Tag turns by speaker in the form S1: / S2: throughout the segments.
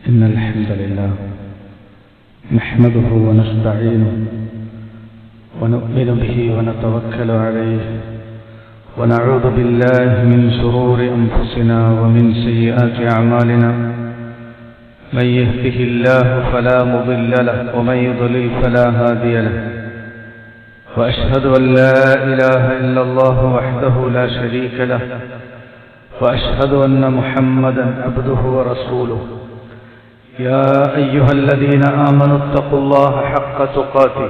S1: إن الحمد لله نحمده ونستعينه ونؤمن به ونتوكل عليه ونعوذ بالله من شرور أنفسنا ومن سيئات أعمالنا من يهده الله فلا مضل له ومن يضلل فلا هادي له وأشهد أن لا إله إلا الله وحده لا شريك له وأشهد أن محمدا عبده ورسوله يا أيها الذين آمنوا اتقوا الله حق تقاته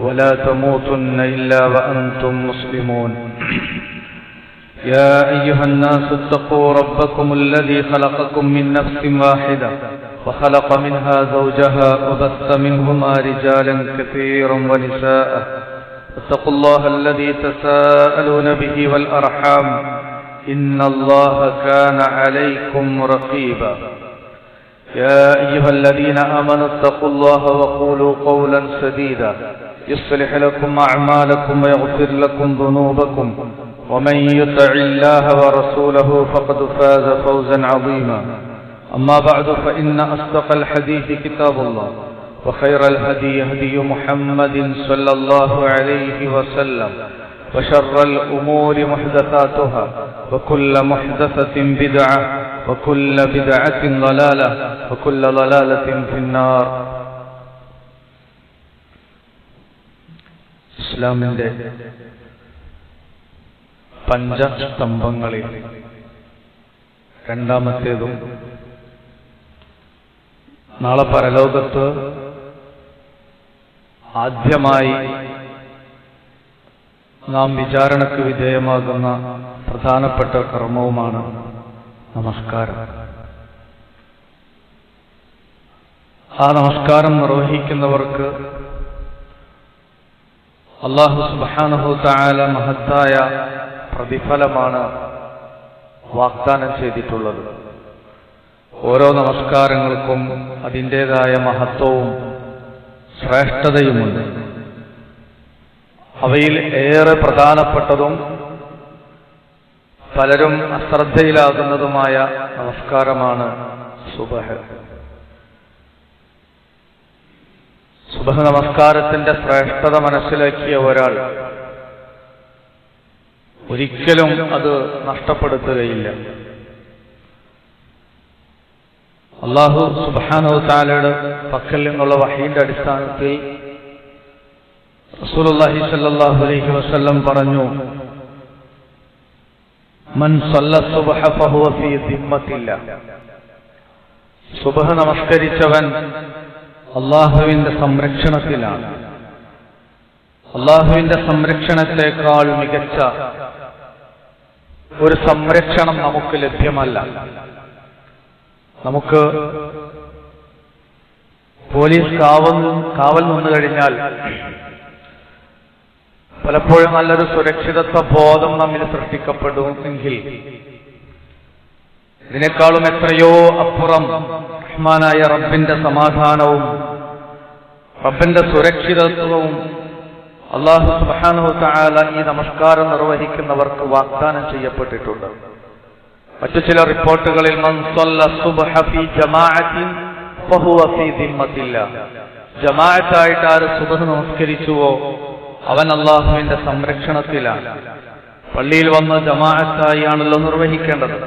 S1: ولا تموتن إلا وأنتم مسلمون يا أيها الناس اتقوا ربكم الذي خلقكم من نفس واحدة وخلق منها زوجها وبث منهما رجالا كثيرا ونساء اتقوا الله الذي تساءلون به والأرحام إن الله كان عليكم رقيبا يا أيها الذين آمنوا اتقوا الله وقولوا قولا سديدا يصلح لكم أعمالكم ويغفر لكم ذنوبكم ومن يطع الله ورسوله فقد فاز فوزا عظيما أما بعد فإن أصدق الحديث كتاب الله وخير الهدي هدي محمد صلى الله عليه وسلم وشر الأمور محدثاتها وكل محدثة بدعة وكل بدعة ضلالة وكل ضلالة في النار. ഇസ്ലാമിന്റെ പഞ്ചസ്തംഭങ്ങളിൽ രണ്ടാമത്തേതും നാളെ പരലോകത്ത് ആദ്യമായി നാം വിചാരണയ്ക്ക് വിധേയമാകുന്ന പ്രധാനപ്പെട്ട കർമ്മവുമാണ് നമസ്കാരം. ആ നമസ്കാരം നിർവഹിക്കുന്നവർക്ക് അല്ലാഹു സുബ്ഹാനഹു തആല മഹത്തായ പ്രതിഫലമാണ് വാഗ്ദാനം ചെയ്തിട്ടുള്ളത്. ഓരോ നമസ്കാരങ്ങൾക്കും അതിൻ്റെതായ മഹത്വവും ശ്രേഷ്ഠതയുമുണ്ട്. അവയിൽ ഏറെ പ്രധാനപ്പെട്ടതും പലരും അശ്രദ്ധയിലാകുന്നതുമായ നമസ്കാരമാണ് സുബഹ്. സുബഹ് നമസ്കാരത്തിന്റെ ശ്രേഷ്ഠത മനസ്സിലാക്കിയ ഒരാൾ ഒരിക്കലും അത് നഷ്ടപ്പെടുത്തുകയില്ല. അല്ലാഹു സുബ്ഹാനഹു തആലയുടെ പക്കൽ നിന്നുള്ള വഹീന്റെ അടിസ്ഥാനത്തിൽ റസൂലുള്ളാഹി സ്വല്ലല്ലാഹു അലൈഹി വസല്ലം പറഞ്ഞു, മൻ സല്ല സുബ്ഹ ഫഹുവ ഫീ ദിമ്മത്തില്ലാ. സുബ്ഹ് നമസ്കരിച്ചവൻ അല്ലാഹുവിന്റെ സംരക്ഷണത്തിലാണ്. അല്ലാഹുവിന്റെ സംരക്ഷണത്തെക്കാൾ മികച്ച ഒരു സംരക്ഷണം നമുക്ക് ലഭ്യമല്ല. നമുക്ക് പോലീസ് കാവൽ നിന്നു കഴിഞ്ഞാൽ പലപ്പോഴും നല്ലൊരു സുരക്ഷിതത്വ ബോധം നമ്മിൽ സൃഷ്ടിക്കപ്പെടുമെങ്കിൽ ഇതിനേക്കാളും എത്രയോ അപ്പുറം റഹ്മാനായ റബ്ബിന്റെ സമാധാനവും റബ്ബിന്റെ സുരക്ഷിതത്വവും അല്ലാഹു സുബ്ഹാനഹു തആല ഈ നമസ്കാരം നിർവഹിക്കുന്നവർക്ക് വാഗ്ദാനം ചെയ്യപ്പെട്ടിട്ടുണ്ട്. മറ്റു ചില റിപ്പോർട്ടുകളിൽ മൻ സല്ല സുബ്ഹ ഫീ ജമാഅത്തിൻ ഫഹുവ ഫീ ദിമ്മത്തില്ലാ. ജമാഅത്തായിട്ട് ആര് സുബ്ഹ് നമസ്കരിച്ചുവോ അവൻ അല്ലാഹുവിന്റെ സംരക്ഷണത്തിലാണ്. പള്ളിയിൽ വന്ന് ജമാഅത്തായി ആണല്ലോ നിർവഹിക്കേണ്ടത്.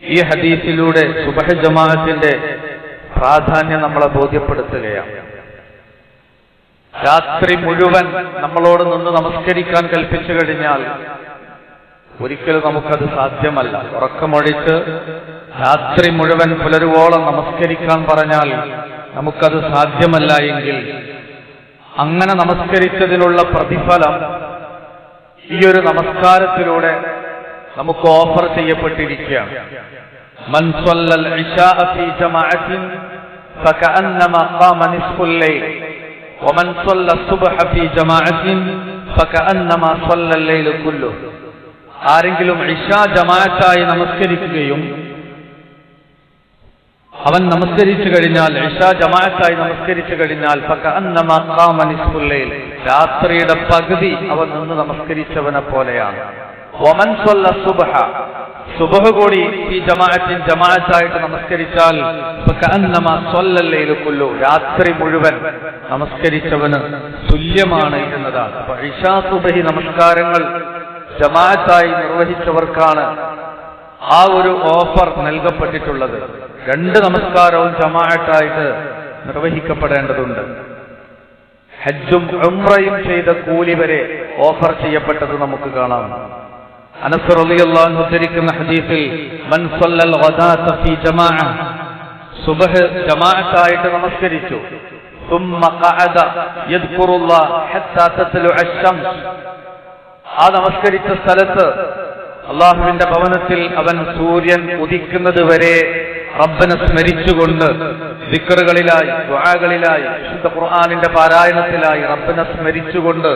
S1: ഈ ഹദീസിലൂടെ സുബ്ഹ് ജമാഅത്തിന്റെ പ്രാധാന്യം നമ്മളെ ബോധ്യപ്പെടുത്തുകയാണ്. രാത്രി മുഴുവൻ നമ്മളോട് നിന്ന് നമസ്കരിക്കാൻ കൽപ്പിച്ചു കഴിഞ്ഞാൽ ഒരിക്കലും നമുക്കത് സാധ്യമല്ല. ഉറക്കമൊഴിച്ച് രാത്രി മുഴുവൻ പുലരുവോളം നമസ്കരിക്കാൻ പറഞ്ഞാൽ നമുക്കത് സാധ്യമല്ല എങ്കിൽ അങ്ങനെ നമസ്കരിച്ചതിനുള്ള പ്രതിഫലം ഈ ഒരു നമസ്കാരത്തിലൂടെ നമുക്ക് ഓഫർ ചെയ്യപ്പെട്ടിരിക്കുകയാണ്. മൻ സല്ലൽ ഇശാഅ ഫീ ജമാഅത്തിൻ ഫകഅന്നമാ ഖാമ നിസ്ഫുൽ ലൈൽ വമൻ സല്ല സുബ്ഹ ഫീ ജമാഅത്തിൻ ഫകഅന്നമാ സല്ലൽ ലൈല കുല്ലുഹു. ആരെങ്കിലും ഇശാ ജമാഅത്തായി നമസ്കരിക്കുകയും അവൻ നമസ്കരിച്ചു കഴിഞ്ഞാൽ ഇശാ ജമാഅത്തായി നമസ്കരിച്ചു കഴിഞ്ഞാൽ ഫകഅന്നമാ ഖാമ നിസ്ഫുൽ ലൈൽ, രാത്രിയുടെ പകുതി അവൻ നിന്ന് നമസ്കരിച്ചവനെ പോലെയാണ്. വമൻ സ്വല്ല സുബ്ഹ, സുബ്ഹ് കൂടി ഈ ജമാഅത്തായിട്ട് നമസ്കരിച്ചാൽ ഫകഅന്നമാ സ്വല്ലൽ ലൈല കുല്ലു, രാത്രി മുഴുവൻ നമസ്കരിച്ചവന് തുല്യമാണ് എന്നതാണ്. അപ്പോൾ ഇശാ സുബ്ഹി നമസ്കാരങ്ങൾ ജമാഅത്തായി നിർവഹിച്ചവർക്കാണ് ആ ഒരു ഓഫർ നൽകപ്പെട്ടിട്ടുള്ളത്. 2 നമസ്കാരവും ജമാഅത്തായിട്ട് നിർവഹിക്കപ്പെടേണ്ടതുണ്ട്. ഹജ്ജും ഉംറയും ചെയ്ത കൂലി വരെ ഓഫർ ചെയ്യപ്പെട്ടത് നമുക്ക് കാണാം. അനസ് റളിയല്ലാഹു അൻഹു ഉദ്ധരിക്കുന്ന ഹദീസിൽ മൻ സ്വല്ലൽ ഗദാത ഫീ ജമാഅ, സുബ്ഹ് ജമാഅത്തായിട്ട് നമസ്കരിച്ചു, ثم قعد يذكر الله حتى تطلع الشمس, ആ നമസ്കരിച്ച സ്ഥലത്ത് അല്ലാഹുവിന്റെ ഭവനത്തിൽ അവൻ സൂര്യൻ ഉദിക്കുന്നത് വരെ റബ്ബനെ സ്മരിച്ചുകൊണ്ട് ദിക്റുകളിലായി, ദുആകളിലായി, വിശുദ്ധ ഖുർആനിന്റെ പാരായണത്തിലായി റബ്ബനെ സ്മരിച്ചുകൊണ്ട്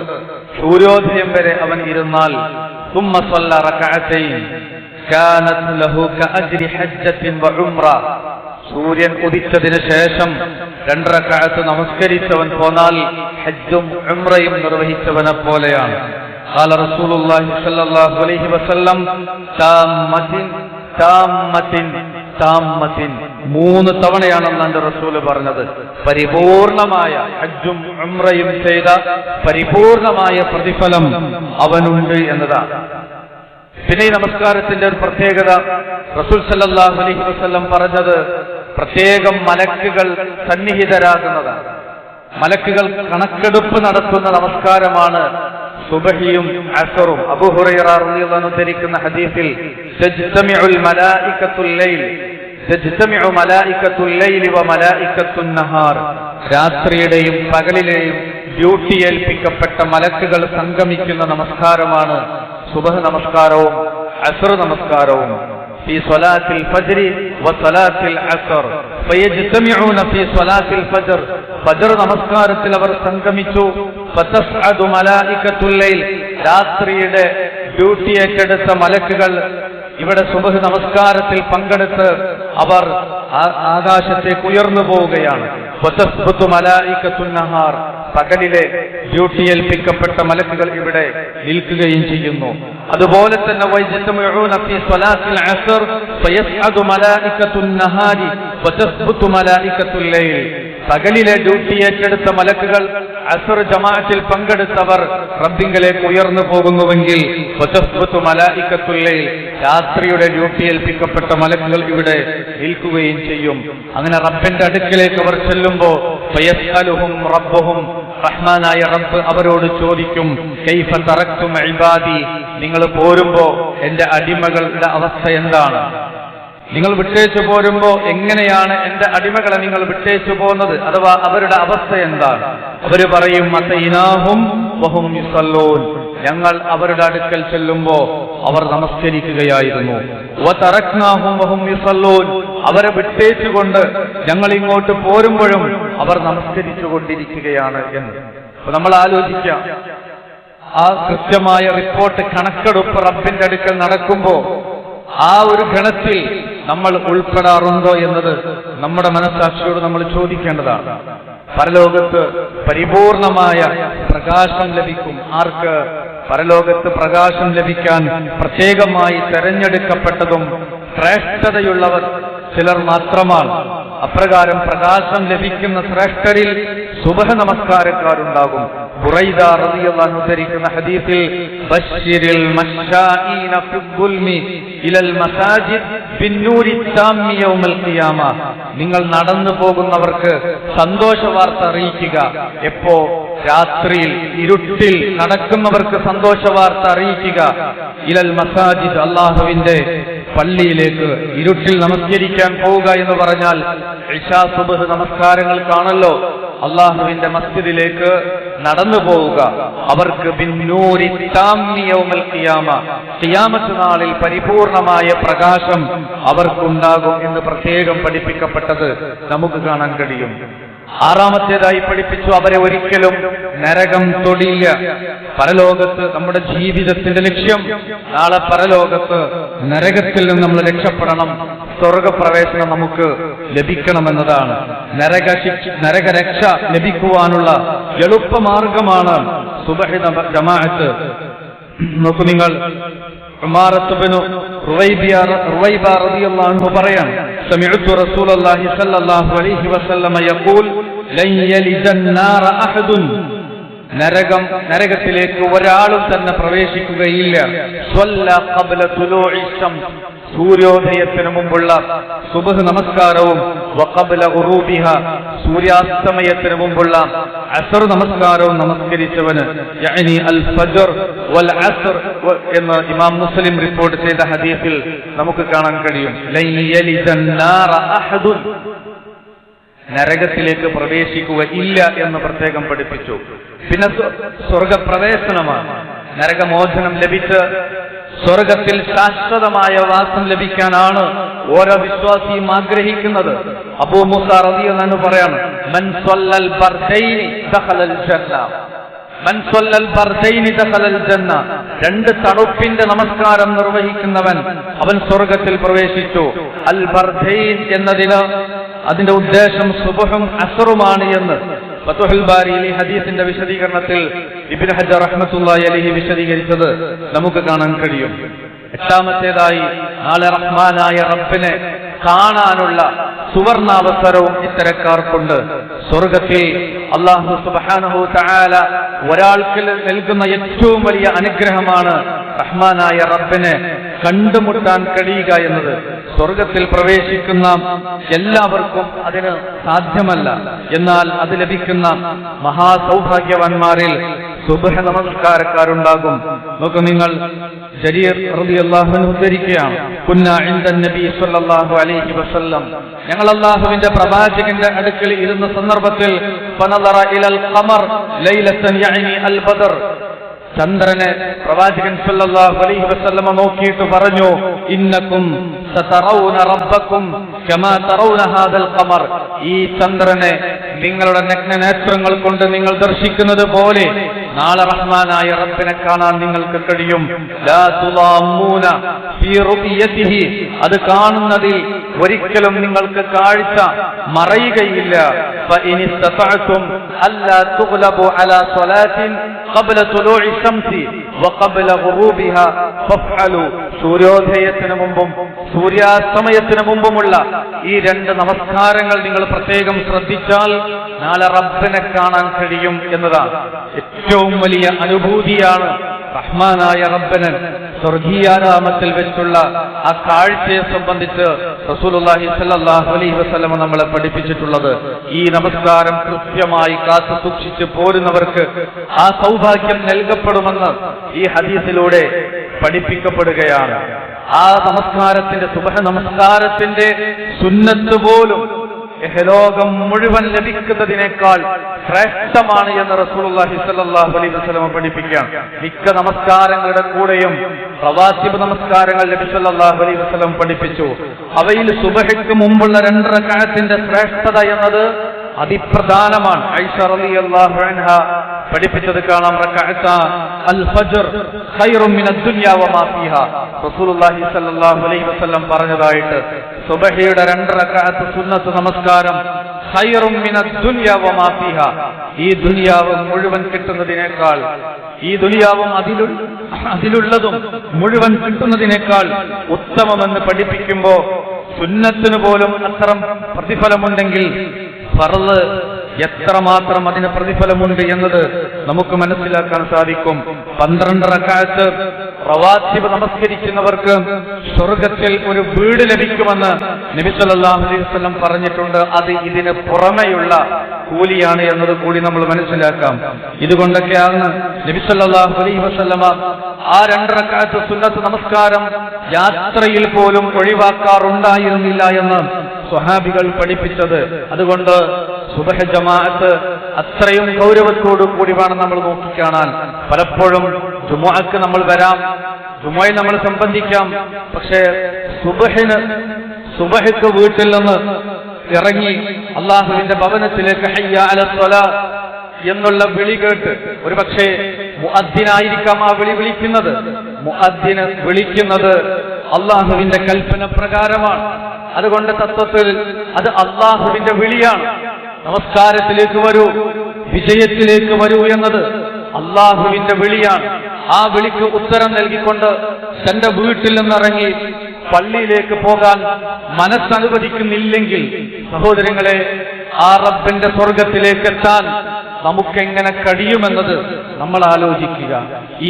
S1: സൂര്യോദയം വരെ അവൻ ഇരുന്നാൽ ثم صلى ركعتين كانت له كأجر حجة وعمرة, സൂര്യൻ ഉദിച്ചതിന് ശേഷം 2 റക്അത്ത് നമസ്കരിച്ചവൻ പോന്നാൽ ഹജ്ജും ഉംറയും നിർവഹിച്ചവനെ പോലെയാണ്. قال رسول الله صلى الله عليه وسلم താമ്മത്തിൻ 3 തവണയാണ് അല്ലാഹുവിന്റെ റസൂൽ പറഞ്ഞത്. പരിപൂർണമായ ഹജ്ജും ഉംറയും ചെയ്ത പരിപൂർണമായ പ്രതിഫലം അവനുണ്ട് എന്നതാണ്. പിന്നെ ഈ നമസ്കാരത്തിന്റെ ഒരു പ്രത്യേകത, റസൂൽ സല്ലല്ലാഹു അലൈഹി വസല്ലം പറഞ്ഞത് പ്രത്യേകം മലക്കുകൾ സന്നിഹിതരാകുന്നതാണ്. മലക്കുകൾ കണക്കെടുപ്പ് നടത്തുന്ന നമസ്കാരമാണ് സുബ്ഹിയും അസ്റും. അബൂ ഹുറൈറ റളിയല്ലാഹു അൻഹു ഉദ്ധരിക്കുന്ന ഹദീസിൽ തജ്തമിഉൽ മലായികത്തുൽ ലൈൽ, തജ്തമിഉ മലായികത്തുൽ ലൈൽ വ മലായികത്തുൻ നഹാർ, രാത്രിയുടെയും പകലിലെയും ഡ്യൂട്ടി ഏൽപ്പിക്കപ്പെട്ട മലക്കുകൾ സംഗമിക്കുന്ന നമസ്കാരമാണ് സുബ്ഹ് നമസ്കാരവും അസ്ർ നമസ്കാരവും. في صلاة الفجر وصلاة العصر فيجتمعون في صلاة الفجر, ഫജ്ർ നമസ്കാരത്തിൽ അവർ സംഗമിച്ചു. ഫതസ്അദു മലായികത്തുൽ ലൈൽ, രാത്രിയുടെ ഡ്യൂട്ടി ഏറ്റെടുത്ത മലക്കുകൾ ഇവിടെ സുബ്ഹ് നമസ്കാരത്തിൽ പങ്കെടുത്ത് അവർ ആകാശത്തേക്ക് ഉയർന്നു പോവുകയാണ്. വതസ്ബുതു മലായികത്തുൻ നഹാർ, പകലിലെ ഡ്യൂട്ടി ഏൽപ്പിക്കപ്പെട്ട മലക്കുകൾ ഇവിടെ നിൽക്കുകയും ചെയ്യുന്നു. അതുപോലെ തന്നെ വയജ്തമിഊന ഫീ സ്വലാത്തിൽ അസ്ർ ഫയസ്അദു മലായികത്തുൻ നഹാരി വതസ്ബുതു മലായികത്തുൽ ലൈൽ, പകലിലെ ഡ്യൂട്ടി ഏറ്റെടുത്ത മലക്കുകൾ അസ്ർ ജമാഅത്തിൽ പങ്കെടുത്തവർ റബ്ബിങ്കലേക്ക് ഉയർന്നു പോകുന്നുവെങ്കിൽ വതസ്ബുതു മലായികത്തുൽ ലൈൽ, രാത്രിയുടെ ഡ്യൂട്ടി ഏൽപ്പിക്കപ്പെട്ട മലക്കുകൾ ഇവിടെ നിൽക്കുകയും ചെയ്യും. അങ്ങനെ റബ്ബിന്റെ അടുക്കിലേക്ക് അവർ ചെല്ലുമ്പോൾ ഫയസ്അലുഹും റബ്ബുഹും, റഹ്മാനായ റബ്ബ് അവരോട് ചോദിക്കും, കൈഫ തറക്തും ഇബാദി, നിങ്ങൾ പോരുമ്പോ എന്റെ അടിമകളുടെ അവസ്ഥ എന്താണ്? നിങ്ങൾ വിട്ടേച്ചു പോരുമ്പോ എങ്ങനെയാണ് എന്റെ അടിമകളെ നിങ്ങൾ വിട്ടേച്ചു പോകുന്നത്, അഥവാ അവരുടെ അവസ്ഥ എന്താണ്? അവര് പറയും അത്തൈനാഹും വഹും യുസല്ലൂൻ, ഞങ്ങൾ അവരുടെ അടുക്കൽ ചെല്ലുമ്പോ അവർ നമസ്കരിക്കുകയായിരുന്നു. വതറക്നാഹും വഹും യുസല്ലൂൻ, അവരെ വിട്ടേച്ചുകൊണ്ട് ഞങ്ങൾ ഇങ്ങോട്ട് പോരുമ്പോഴും അവർ നമസ്കരിച്ചു കൊണ്ടിരിക്കുകയാണ് എന്ന്. അപ്പൊ നമ്മൾ ആലോചിക്കാം, ആ കൃത്യമായ റിപ്പോർട്ട് കണക്കെടുപ്പ് റബ്ബിന്റെ അടുക്കൽ നടക്കുമ്പോ ആ ഒരു ഗണത്തിൽ നമ്മൾ ഉൾപ്പെടാറുണ്ടോ എന്നത് നമ്മുടെ മനസ്സാക്ഷിയോട് നമ്മൾ ചോദിക്കേണ്ടതാണ്. പരലോകത്ത് പരിപൂർണമായ പ്രകാശം ലഭിക്കും. ആർക്ക്? പരലോകത്ത് പ്രകാശം ലഭിക്കാൻ പ്രത്യേകമായി തെരഞ്ഞെടുക്കപ്പെട്ടതും ശ്രേഷ്ഠതയുള്ളവർ ചിലർ മാത്രമാണ്. അപ്രകാരം പ്രകാശം ലഭിക്കുന്ന ശ്രേഷ്ഠരിൽ സുബ്ഹ് നമസ്കാരക്കാരുണ്ടാകും. ബുറൈദ റളിയല്ലാഹു അൻഹു ഉദ്ധരിക്കുന്ന ഹദീസിൽ ബശ്ശിരിൽ മശാഈന ഫിദ്ദുൽമി ഇലൽ മസാജിദ് ബിന്നൂരി താമ്മി യൗമൽ ഖിയാമ, നിങ്ങൾ നടന്നു പോകുന്നവർക്ക് സന്തോഷ വാർത്ത അറിയിക്കുക. എപ്പോ? രാത്രിയിൽ ഇരുട്ടിൽ നടക്കുന്നവർക്ക് സന്തോഷ വാർത്ത അറിയിക്കുക. ഇലൽ മസാജിദ്, അല്ലാഹുവിന്റെ പള്ളിയിലേക്ക് ഇരുട്ടിൽ നമസ്കരിക്കാൻ പോവുക എന്ന് പറഞ്ഞാൽ ഇശാ സുബ്ഹ് നമസ്കാരങ്ങൾക്കാണല്ലോ അല്ലാഹുവിന്റെ മസ്ജിദിലേക്ക് നടന്നു പോവുക. അവർക്ക് ബിന്നൂരി താമ്മി യൗമൽ ഖിയാമ, ഖിയാമത്ത് നാളിൽ പരിപൂർണമായ പ്രകാശം അവർക്കുണ്ടാകും എന്ന് പ്രത്യേകം പഠിപ്പിക്കപ്പെട്ടത് നമുക്ക് കാണാൻ കഴിയും. 6ാമത്തേതായി പഠിപ്പിച്ചു, അവരെ ഒരിക്കലും നരകം തൊടില്ല. പരലോകത്ത് നമ്മുടെ ജീവിതത്തിന്റെ ലക്ഷ്യം നാളെ പരലോകത്ത് നരകത്തിൽ നിന്ന് നമ്മൾ രക്ഷപ്പെടണം, സ്വർഗപ്രവേശനം നമുക്ക് ലഭിക്കണമെന്നതാണ്. നരകരക്ഷ ലഭിക്കുവാനുള്ള എളുപ്പമാർഗമാണ് സുബ്ഹ് ജമാഅത്ത്. നോക്കൂ നിങ്ങൾ, ഉമാറത്ത് ഇബ്നു റുവൈബ റളിയല്ലാഹു അൻഹു പറയാണ്, സമിഅ്തു റസൂലല്ലാഹി സ്വല്ലല്ലാഹു അലൈഹി വസല്ലമ യഖൂൽ ലൻ യലിജൻ നാറ അഹദുൻ, നരകത്തിലേക്ക് ഒരാളും തന്നെ പ്രവേശിക്കുകയില്ല. സ്വല്ല ഖബ്ല തുലൂഇ ശംസ്, സൂര്യോദയത്തിന് മുമ്പുള്ള സുബ്ഹ് നമസ്കാരവും വഖബ്ല ഗുറൂബിഹ, സൂര്യാസ്തമയത്തിന് മുമ്പുള്ള അസ്ർ നമസ്കാരവും നമസ്കരിച്ചവന്, യഅനി അൽ ഫജ്ർ വൽ അസ്ർ എന്ന് ഇമാം മുസ്ലിം റിപ്പോർട്ട് ചെയ്ത ഹദീസിൽ നമുക്ക് കാണാൻ കഴിയും. ലൻ യലിജൻ നാറ അഹദുൻ, നരകത്തിലേക്ക് പ്രവേശിക്കുക ഇല്ല എന്ന് പ്രത്യേകം പഠിപ്പിച്ചു. പിന്നെ സ്വർഗപ്രവേശനമാണ്. നരകമോചനം ലഭിച്ച് സ്വർഗത്തിൽ ശാശ്വതമായ വാസം ലഭിക്കാനാണ് ഓരോ വിശ്വാസിയും ആഗ്രഹിക്കുന്നത്. അബൂ മൂസ റളിയല്ലാഹു അൻഹു പറയാണ്, മൻ സ്വല്ലൽ ബർദൈനി ദഖലൽ ജന്ന, മൻ സ്വല്ലൽ ബർദൈനി ദഖലൽ ജന്ന, രണ്ട് തണുപ്പിന്റെ നമസ്കാരം നിർവഹിക്കുന്നവൻ അവൻ സ്വർഗത്തിൽ പ്രവേശിച്ചു. അൽ ബർദൈൻ എന്നതിന് അതിന്റെ ഉദ്ദേശം സുബ്ഹും അസ്റുമാണ് എന്ന് ഫത്ഹുൽ ബാരിയിൽ ഈ ഹദീസിന്റെ വിശദീകരണത്തിൽ ഇബ്നു ഹജർ റഹ്മത്തുള്ളാഹി അലൈഹി വിശദീകരിച്ചത് നമുക്ക് കാണാൻ കഴിയും. എട്ടാമത്തേതായി, നാളെ റഹ്മാനായ റബ്ബിനെ കാണാനുള്ള സുവർണാവസരവും ഇത്തരക്കാർക്കുണ്ട്. സ്വർഗത്തിൽ അല്ലാഹു സുബ്ഹാനഹു തആല ഒരാൾക്ക് നൽകുന്ന ഏറ്റവും വലിയ അനുഗ്രഹമാണ് റഹ്മാനായ റബ്ബിനെ കണ്ടുമുട്ടാൻ കഴിയുക എന്നത്. സ്വർഗത്തിൽ പ്രവേശിക്കുന്ന എല്ലാവർക്കും അതിന് സാധ്യമല്ല. എന്നാൽ അത് ലഭിക്കുന്ന മഹാസൗഭാഗ്യവാന്മാരിൽ സുബ്ഹ് നമസ്കാരക്കാരുണ്ടാകും. നോക്കൂ നിങ്ങൾ, ജരീർ റളിയല്ലാഹു അൻഹു ഉദ്ധരിക്കുകയാണ്, കുന്നാ ഇൻദൻ നബി സ്വല്ലല്ലാഹു അലൈഹി വസല്ലം, ഞങ്ങൾ അല്ലാഹുവിന്റെ പ്രവാചകന്റെ അടുക്കൽ ഇരുന്ന സന്ദർഭത്തിൽ ഫനദറ ഇലൽ ഖമർ ലൈലത്തൻ യഅനി അൽ ബദർ, ചന്ദ്രനെ പ്രവാചകൻ സല്ലല്ലാഹു അലൈഹി വസല്ലം നോക്കിയിട്ട് പറഞ്ഞു, ഇന്നകും സതറൗന റബ്ബകും കമാ തറൗന ഹാദൽ ഖമർ, ഈ ചന്ദ്രനെ നിങ്ങളുടെ നഗ്നനേത്രങ്ങൾ കൊണ്ട് നിങ്ങൾ ദർശിക്കുന്നത് പോലെ നാളെ റഹ്മാനായ റബ്ബിനെ കാണാൻ നിങ്ങൾക്ക് കഴിയും. ലാ തുളാമൂന ഫീ റുബിയതിഹി, അത് കാണുന്നതിൽ ഒരിക്കലും നിങ്ങൾക്ക് കാഴ്ച മറയുകയില്ല. ഫഇൻ ഇസ്തതഅതും അല്ലാ തുഗ്ലബു അലാ സ്വലാത്തിൻ ഖബ്ല തുലൂഇ ശംസി വഖബ്ല ഗുറൂബിഹ ഫഫഅലു, സൂര്യോദയത്തിന് മുമ്പും സൂര്യാസ്തമയത്തിന് മുമ്പുമുള്ള ഈ രണ്ട് നമസ്കാരങ്ങൾ നിങ്ങൾ പ്രത്യേകം ശ്രദ്ധിച്ചാൽ നാളെ റബ്ബിനെ കാണാൻ കഴിയും എന്നതാണ്. ഏറ്റവും വലിയ അനുഭൂതിയാണ് റഹ്മാനായ റബ്ബിനെ സ്വർഗീയാരാമത്തിൽ വെച്ചുള്ള ആ കാഴ്ചയെ സംബന്ധിച്ച് റസൂലുള്ളാഹി സ്വല്ലല്ലാഹു അലൈഹി വസല്ലം നമ്മളെ പഠിപ്പിച്ചിട്ടുള്ളത്. ഈ നമസ്കാരം കൃത്യമായി കാത്തു സൂക്ഷിച്ച് പോരുന്നവർക്ക് ആ സൗഭാഗ്യം നൽകപ്പെടുമെന്ന് ഈ ഹദീസിലൂടെ പഠിപ്പിക്കപ്പെടുകയാണ്. ആ നമസ്കാരത്തിന്റെ സുബ്ഹ് നമസ്കാരത്തിന്റെ സുന്നത്ത് പോലും ലോകം മുഴുവൻ ലഭിക്കുന്നതിനേക്കാൾ ശ്രേഷ്ഠമാണ് എന്ന് റസൂലുള്ളാഹി സ്വല്ലല്ലാഹു അലൈഹി വസല്ലം പഠിപ്പിക്കുകയാണ്. മിക്ക നമസ്കാരങ്ങളുടെ കൂടെയും റവാത്തിബ് നമസ്കാരങ്ങൾ നബി സ്വല്ലല്ലാഹു അലൈഹി വസല്ലം പഠിപ്പിച്ചു. അവയിൽ സുബ്ഹിക്ക് മുമ്പുള്ള 2 റക്അത്തിന്റെ ശ്രേഷ്ഠത എന്നത് അതിപ്രധാനമാണ്. ആയിഷ റളിയല്ലാഹു അൻഹ പഠിപ്പിച്ചത് കാണാം, റക്അത്ത അൽ ഫജ്ർ ഖൈറും മിനദ് ദുനിയ വമാ ഫീഹാ, റസൂലുള്ളാഹി സ്വല്ലല്ലാഹു അലൈഹി വസല്ലം പറഞ്ഞതായിട്ട് സുബ്ഹിയുടെ 2 റക്അത്ത് സുന്നത്ത് നമസ്കാരം ഖൈറും മിനദ് ദുനിയ വമാ ഫീഹാ, ഈ ദുനിയാവ് മുഴുവൻ കിട്ടുന്നതിനേക്കാൾ, ഈ ദുനിയാവും അതിലുള്ളതും മുഴുവൻ കിട്ടുന്നതിനേക്കാൾ ഉത്തമമെന്ന് പഠിപ്പിക്കുമ്പോ സുന്നത്തിന് പോലും അത്തരം പ്രതിഫലമുണ്ടെങ്കിൽ ഫർള് എത്രമാത്രം അതിന് പ്രതിഫലമുണ്ട് എന്നത് നമുക്ക് മനസ്സിലാക്കാൻ സാധിക്കും. 12 റക്അത്ത് റവാത്തിബ് നമസ്കരിക്കുന്നവർക്ക് സ്വർഗത്തിൽ ഒരു വീട് ലഭിക്കുമെന്ന് നബി സല്ലല്ലാഹു അലൈഹി വസല്ലം പറഞ്ഞിട്ടുണ്ട്. അത് ഇതിന് പുറമെയുള്ള കൂലിയാണ് എന്നത് കൂടി നമ്മൾ മനസ്സിലാക്കാം. ഇതുകൊണ്ടൊക്കെയാണ് നബി സല്ലല്ലാഹു അലൈഹി വസല്ലം ആ 2 റക്അത്ത് സുന്നത്ത് നമസ്കാരം യാത്രയിൽ പോലും ഒഴിവാക്കാറുണ്ടായിരുന്നില്ല എന്ന് സ്വഹാബികൾ പഠിപ്പിച്ചത്. അതുകൊണ്ട് സുബ്ഹ് ജമാഅത്ത് അത്രയും ഗൗരവത്തോടു കൂടി വേണം നമ്മൾ നോക്കിക്കാണാൻ. പലപ്പോഴും ജുമുഅക്ക് നമ്മൾ വരാം, ജുമുഅയിൽ നമ്മൾ സംബന്ധിക്കാം, പക്ഷേ സുബ്ഹിക്ക് വീട്ടിൽ നിന്ന് ഇറങ്ങി അള്ളാഹുവിന്റെ ഭവനത്തിലേക്ക് ഹയ്യ അലസ് സ്വലാ എന്നുള്ള വിളി കേട്ട്, ഒരു പക്ഷേ മുഅദ്ദിനായിരിക്കാം ആ വിളിക്കുന്നത്. മുഅദ്ദിന് വിളിക്കുന്നത് അള്ളാഹുവിന്റെ കൽപ്പന പ്രകാരമാണ്. അതുകൊണ്ട് തത്വത്തിൽ അത് അള്ളാഹുവിന്റെ വിളിയാണ്. നമസ്കാരത്തിലേക്ക് വരൂ, വിജയത്തിലേക്ക് വരൂ എന്നത് അള്ളാഹുവിന്റെ വിളിയാണ്. ആ വിളിക്ക് ഉത്തരം നൽകിക്കൊണ്ട് തന്റെ വീട്ടിൽ നിന്നിറങ്ങി പള്ളിയിലേക്ക് പോകാൻ മനസ്സനുവദിക്കുന്നില്ലെങ്കിൽ സഹോദരങ്ങളെ, ആ റബ്ബിന്റെ സ്വർഗത്തിലേക്ക് എത്താൻ നമുക്കെങ്ങനെ കഴിയുമെന്നത് നമ്മൾ ആലോചിക്കുക.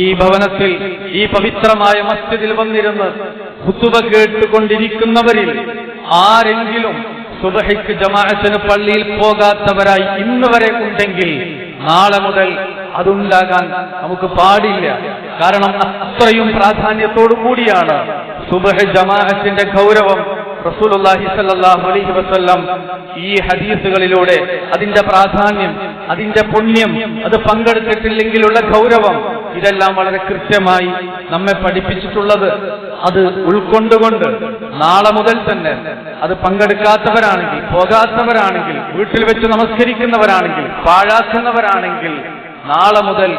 S1: ഈ ഭവനത്തിൽ, ഈ പവിത്രമായ മസ്ജിദിൽ വന്നിരുന്ന് ഖുതുബ കേട്ടുകൊണ്ടിരിക്കുന്നവരിൽ ആരെങ്കിലും സുബ്ഹിക്ക് ജമാഅത്തിന് പള്ളിയിൽ പോകാത്തവരായി ഇന്ന് വരെ ഉണ്ടെങ്കിൽ നാളെ മുതൽ അതുണ്ടാകാൻ നമുക്ക് പാടില്ല. കാരണം അത്രയും പ്രാധാന്യത്തോടു കൂടിയാണ് സുബ്ഹ് ജമാഅത്തിന്റെ ഗൗരവം റസൂലുള്ളാഹി സ്വല്ലല്ലാഹു അലൈഹി വസല്ലം ഈ ഹദീസുകളിലൂടെ അതിന്റെ പ്രാധാന്യം, അതിന്റെ പുണ്യം, അത് പങ്കെടുത്തിട്ടില്ലെങ്കിലുള്ള ഗൗരവം, ഇതെല്ലാം വളരെ കൃത്യമായി നമ്മെ പഠിപ്പിച്ചിട്ടുള്ളത്. അത് ഉൾക്കൊണ്ടുകൊണ്ട് നാളെ മുതൽ തന്നെ അത് പങ്കെടുക്കാത്തവരാണെങ്കിൽ, പോകാത്തവരാണെങ്കിൽ, വീട്ടിൽ വെച്ച് നമസ്കരിക്കുന്നവരാണെങ്കിൽ, പാഴാക്കുന്നവരാണെങ്കിൽ നാളെ മുതൽ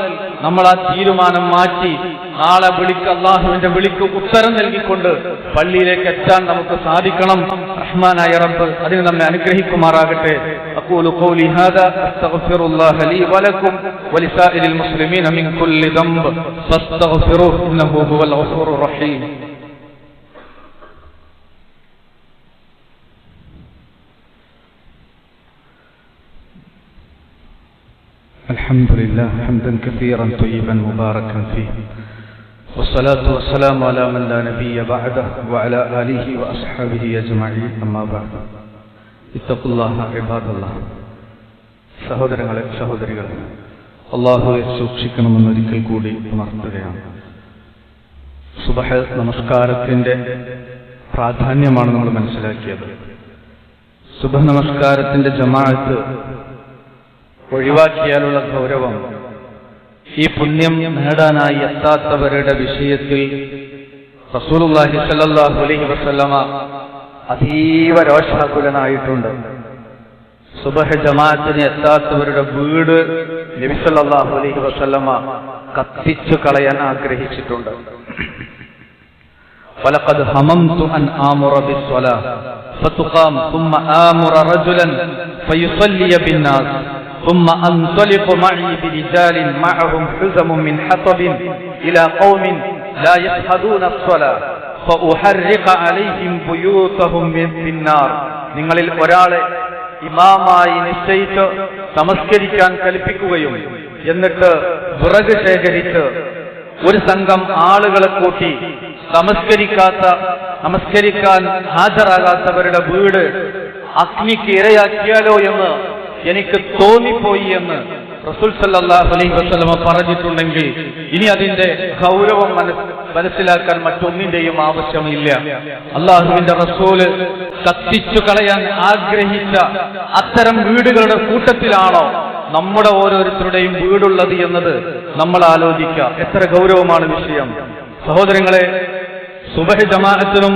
S1: നമ്മൾ ആ തീരുമാനം മാറ്റി നാളെ അള്ളാഹുവിന്റെ വിളിക്ക് ഉത്തരം നൽകിക്കൊണ്ട് പള്ളിയിലേക്ക് എത്താൻ നമുക്ക് സാധിക്കണം. റഹ്മാനായ റബ്ബ് അതിന് നമ്മെ അനുഗ്രഹിക്കുമാറാകട്ടെ. അഖൂലു ഖൗലി ഹാദാ അസ്തഗ്ഫിറുല്ലാഹ ലീ വലക്കും വലിസാഇരിൽ മുസ്ലിമീന മിൻ കുല്ലി ദംബ് ഫസ്തഗ്ഫിറുഹു ഇന്നഹു ഹുവൽ ഗഫൂറുർ റഹീം. الحمد لله حمدا كثيرا طيبا مباركا فيه والصلاة والسلام على من لا نبي بعده وعلى آله وأصحابه أجمعين أما بعد اتقوا الله عباد الله. സഹോദരങ്ങളെ, സഹോദരികളെ, അല്ലാഹുവെ സൂക്ഷിക്കണമെന്നൊരിക്കൽ കൂടി ഉണർത്തുകയാണ്. സുബ്ഹ് നമസ്കാരത്തിന്റെ പ്രാധാന്യമാണ് നമ്മൾ മനസ്സിലാക്കിയത്. സുബ്ഹ് നമസ്കാരത്തിന്റെ ജമാഅത്ത് ഒഴിവാക്കിയാലുള്ള ഗൗരവം, ഈ പുണ്യം നേടാനായി എത്താത്തവരുടെ വിഷയത്തിൽ റസൂലുള്ളാഹി സ്വല്ലല്ലാഹു അലൈഹി വസല്ലമ അതീവ രോഷാകുലനായിട്ടുണ്ട്. സുബ്ഹ് ജമാഅത്തിന് എത്താത്തവരുടെ വീട് നബി സല്ലല്ലാഹു അലൈഹി വസല്ലമ കത്തിച്ചു കളയാൻ ആഗ്രഹിച്ചിട്ടുണ്ട്. വലഖദ് ഹമംതു അൻ ആമുറ ബിസ്സലാ ഫതുഖാം ثم ആമുറ റജുലൻ ഫയുസല്ലി ബിന്നാസ് ثم أنطلق معي برجال معهم حزم من حطب إلى قوم لا يشهدون الصلاة فأحرق عليهم بيوتهم بالنار. നിങ്ങളിൽ ഒരാളെ ഇമാമായി നിശ്ചയിച്ച് നമസ്കരിക്കാൻ കൽപ്പിക്കുകയും എന്നിട്ട് വിറക് ശേഖരിച്ച് ഒരു സംഘം ആളുകളെ കൂട്ടി നമസ്കരിക്കാൻ ഹാജരാകാത്തവരുടെ വീട് അഗ്നിക്ക് ഇരയാക്കിയാലോ എന്ന് എനിക്ക് തോന്നിപ്പോയി എന്ന് റസൂൽ സല്ലല്ലാഹു അലൈഹി വസല്ലം പറഞ്ഞിട്ടുണ്ടെങ്കിൽ ഇനി അതിന്റെ ഗൗരവം മനസ്സിലാക്കാൻ മറ്റൊന്നിന്റെയും ആവശ്യമില്ല. അള്ളാഹുവിന്റെ റസൂല് കത്തിച്ചു കളയാൻ ആഗ്രഹിച്ച അത്തരം വീടുകളുടെ കൂട്ടത്തിലാണോ നമ്മുടെ ഓരോരുത്തരുടെയും വീടുള്ളത് എന്നത് നമ്മൾ ആലോചിക്കുക. എത്ര ഗൗരവമാണ് വിഷയം. സഹോദരങ്ങളെ, സുബ്ഹ് ജമാഅത്തിനും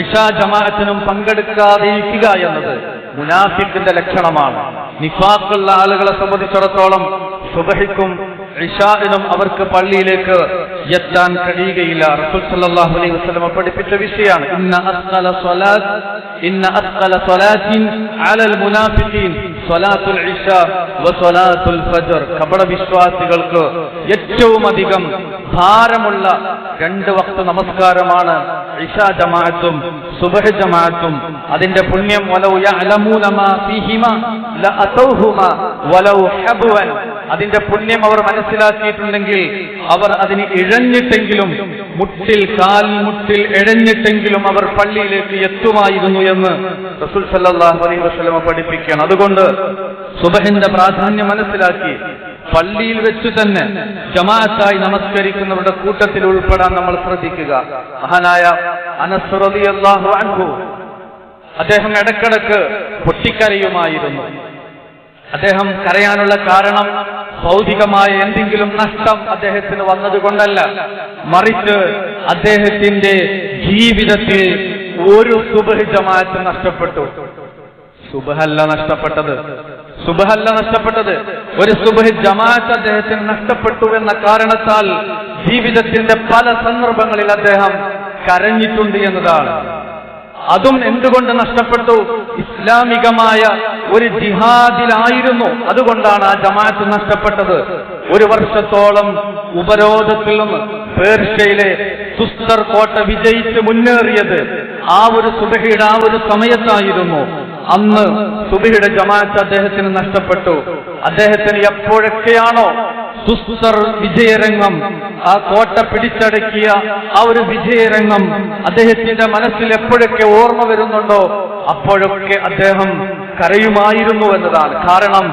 S1: ഇശാ ജമാഅത്തിനും പങ്കെടുക്കാതിരിക്കുക എന്നത് മുനാഫിക്കിന്റെ ലക്ഷണമാണ്. നിഫാഖുള്ള ആളുകളെ സംബന്ധിച്ചിടത്തോളം സുബ്ഹിക്കും ഇശാഇനും അവർക്ക് പള്ളിയിലേക്ക് എത്താൻ കഴിയുകയില്ല. റസൂൽ സല്ലല്ലാഹു അലൈഹി വസല്ലം പഠിപ്പിച്ച വിഷയമാണ് ഇന്ന അസ്ഖല സ്വലാത്തിൻ അലൽ മുനാഫിഖീൻ സ്വലാത്തുൽ ഇശാ വസ്വലാത്തുൽ ഫജ്ർ. കപട വിശ്വാസികൾക്ക് ഏറ്റവും അധികം ഭാരമുള്ള 2 വഖ്ത് നമസ്കാരമാണ് ഇശാ ജമാഅത്തും സുബ്ഹ് ജമാഅത്തും. അതിന്റെ പുണ്യം വലൗ യഅലമൂന മാ ഫീഹിമാ ലഅതൗഹുമാ വലൗ ഹബ്വൻ. അതിന്റെ പുണ്യം അവർ മനസ്സിലാക്കിയിട്ടുണ്ടെങ്കിൽ അവർ അതിന് ഇഴഞ്ഞിട്ടെങ്കിലും, കാൽമുട്ടിൽ ഇഴഞ്ഞിട്ടെങ്കിലും അവർ പള്ളിയിലേക്ക് എത്തുമായിരുന്നു എന്ന് റസൂൽ സല്ലല്ലാഹു അലൈഹി വസല്ലം പഠിപ്പിക്കുകയാണ്. അതുകൊണ്ട് സുബ്ഹിന്റെ പ്രാധാന്യം മനസ്സിലാക്കി പള്ളിയിൽ വെച്ച് തന്നെ ജമാഅത്തായി നമസ്കരിക്കുന്നവരുടെ കൂട്ടത്തിൽ ഉൾപ്പെടാൻ നമ്മൾ ശ്രദ്ധിക്കുക. മഹാനായ അനസ് റളിയല്ലാഹു അൻഹു അദ്ദേഹം ഇടക്കിടക്ക് പൊട്ടിക്കരയുമായിരുന്നു. അദ്ദേഹം കരയാനുള്ള കാരണം ഭൗതികമായ എന്തെങ്കിലും നഷ്ടം അദ്ദേഹത്തിന് വന്നതുകൊണ്ടല്ല, മറിച്ച് അദ്ദേഹത്തിന്റെ ജീവിതത്തിൽ ഒരു സുബ്ഹ് ജമാഅത്ത് നഷ്ടപ്പെട്ടു. സുബ്ഹല്ല നഷ്ടപ്പെട്ടത്, ഒരു സുബ്ഹ് ജമാഅത്ത് അദ്ദേഹത്തിന് നഷ്ടപ്പെട്ടു എന്ന കാരണത്താൽ ജീവിതത്തിന്റെ പല സന്ദർഭങ്ങളിൽ അദ്ദേഹം കരഞ്ഞിട്ടുണ്ട് എന്നതാണ്. അതും എന്തുകൊണ്ട് നഷ്ടപ്പെട്ടു? ഇസ്ലാമികമായ ഒരു ജിഹാദിലായിരുന്നു, അതുകൊണ്ടാണ് ആ ജമാഅത്ത് നഷ്ടപ്പെട്ടത് 1 വർഷത്തോളം ഉപരോധത്തിൽ നിന്ന് പേർഷ്യയിലെ തുസ്തർ കോട്ട വിജയിച്ച് മുന്നേറിയത് ആ ഒരു സുബഹിയുടെ ആ ഒരു സമയത്തായിരുന്നു. അന്ന് സുബഹിയുടെ ജമാഅത്ത് അദ്ദേഹത്തിന് നഷ്ടപ്പെട്ടു. അദ്ദേഹത്തിന് എപ്പോഴൊക്കെയാണോ തുസ്തർ വിജയരംഗം, ആ കോട്ട പിടിച്ചടക്കിയ ആ ഒരു വിജയരംഗം അദ്ദേഹത്തിന്റെ മനസ്സിൽ എപ്പോഴൊക്കെ ഓർമ്മ വരുന്നുണ്ടോ അപ്പോഴൊക്കെ അദ്ദേഹം കരയുമായിരുന്നു എന്നതാണ്. കാരണം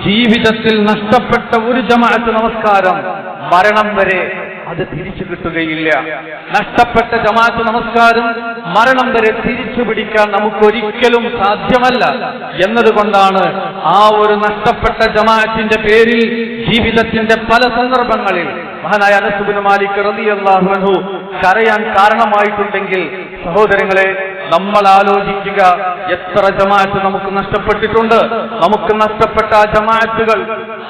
S1: ജീവിതത്തിൽ നഷ്ടപ്പെട്ട ഒരു ജമാഅത്ത് നമസ്കാരം മരണം വരെ അത് തിരിച്ചു കിട്ടുകയില്ല. നഷ്ടപ്പെട്ട ജമാഅത്ത് നമസ്കാരം മരണം വരെ തിരിച്ചു പിടിക്കാൻ നമുക്കൊരിക്കലും സാധ്യമല്ല എന്നതുകൊണ്ടാണ് ആ ഒരു നഷ്ടപ്പെട്ട ജമാഅത്തിന്റെ പേരിൽ ജീവിതത്തിന്റെ പല സന്ദർഭങ്ങളിൽ മഹാനായ അനസ് ഇബ്നു മാലിക് റളിയല്ലാഹു അൻഹു കരയാൻ കാരണമായിട്ടുണ്ടെങ്കിൽ സഹോദരങ്ങളെ, നമ്മൾ ആലോചിക്കുക, എത്ര ജമാഅത്ത് നമുക്ക് നഷ്ടപ്പെട്ടിട്ടുണ്ട്. നമുക്ക് നഷ്ടപ്പെട്ട ആ ജമാഅത്തുകൾ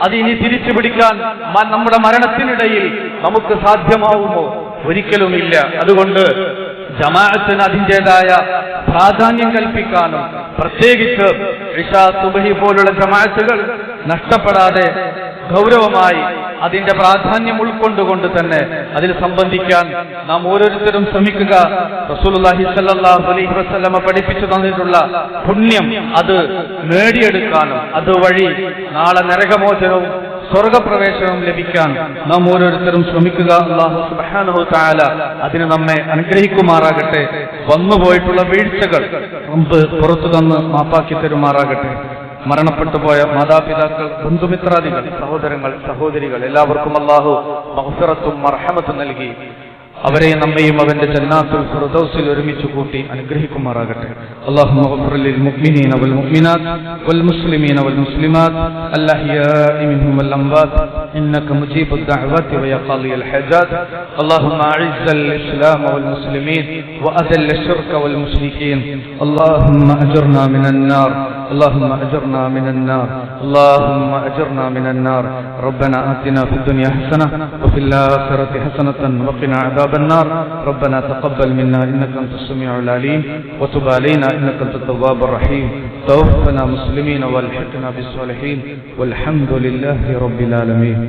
S1: അതിനി തിരിച്ചു പിടിക്കാൻ നമ്മുടെ മരണത്തിനിടയിൽ നമുക്ക് സാധ്യമാവുമോ? ഒരിക്കലുമില്ല. അതുകൊണ്ട് ജമാഅത്തിന് അതിൻ്റെതായ പ്രാധാന്യം കൽപ്പിക്കാനും പ്രത്യേകിച്ച് ഇശാ സുബ്ഹി പോലുള്ള ജമാഅത്തുകൾ നഷ്ടപ്പെടാതെ ഗൗരവമായി അതിന്റെ പ്രാധാന്യം ഉൾക്കൊണ്ടുകൊണ്ട് തന്നെ അതിൽ സംബന്ധിക്കാൻ നാം ഓരോരുത്തരും ശ്രമിക്കുക. റസൂലുള്ളാഹി സ്വല്ലല്ലാഹു അലൈഹി വസല്ലമ പഠിപ്പിച്ചു തന്നിട്ടുള്ള പുണ്യം അത് നേടിയെടുക്കാനും അതുവഴി നാളെ നരകമോചനവും സ്വർഗപ്രവേശനവും ലഭിക്കാൻ നാം ഓരോരുത്തരും ശ്രമിക്കുക. അല്ലാഹു സുബ്ഹാനഹു തആല അതിന് നമ്മെ അനുഗ്രഹിക്കുമാറാകട്ടെ. വന്നുപോയിട്ടുള്ള വീഴ്ചകൾ റബ്ബ് പുറത്തു തന്ന് മാപ്പാക്കി തരുമാറാകട്ടെ. മരണപ്പെട്ടു പോയ മാതാപിതാക്കൾ, ബന്ധുമിത്രാദികൾ, സഹോദരങ്ങൾ, സഹോദരികൾ എല്ലാവർക്കും അല്ലാഹു മഗ്ഫിറത്തും മർഹമത്തും നൽകി അവരെ നമ്മയും അവന്റെ ജന്നാത്തുൽ ഫിർദൗസിൽ ഒരുമിച്ച് കൂട്ടി അനുഗ്രഹിക്കുമാറാകട്ടെ. അല്ലാഹുമ്മ ഗ്ഫിർ ലിൽ മുഅ്മിനീന വൽ മുഅ്മിനാത്ത് വൽ മുസ്ലിമീന വൽ മുസ്ലിമാത്ത് അൽഅഹ്യാഇ മിൻഹും വൽ അംവാത്ത് ഇന്നക മുജീബുദ് ദഅവാതി വ യാ ഖാദിയൽ ഹജാത്ത്. അല്ലാഹുമ്മ അഇസ്സൽ ഇസ്ലാമ വൽ മുസ്ലിമീൻ വ അദല്ല ശിർക വൽ മുശ്രികീൻ. അല്ലാഹുമ്മ അജ്ർനാ മിനൻ നാർ. اللهم أجرنا من النار. اللهم أجرنا من النار. ربنا آتنا في الدنيا حسنة وفي الآخرة حسنة وقنا عذاب النار. ربنا تقبل منا إنك أنت السميع العليم وتب علينا إنك أنت التواب الرحيم. توفنا مسلمين والحقنا بالصالحين والحمد لله رب العالمين.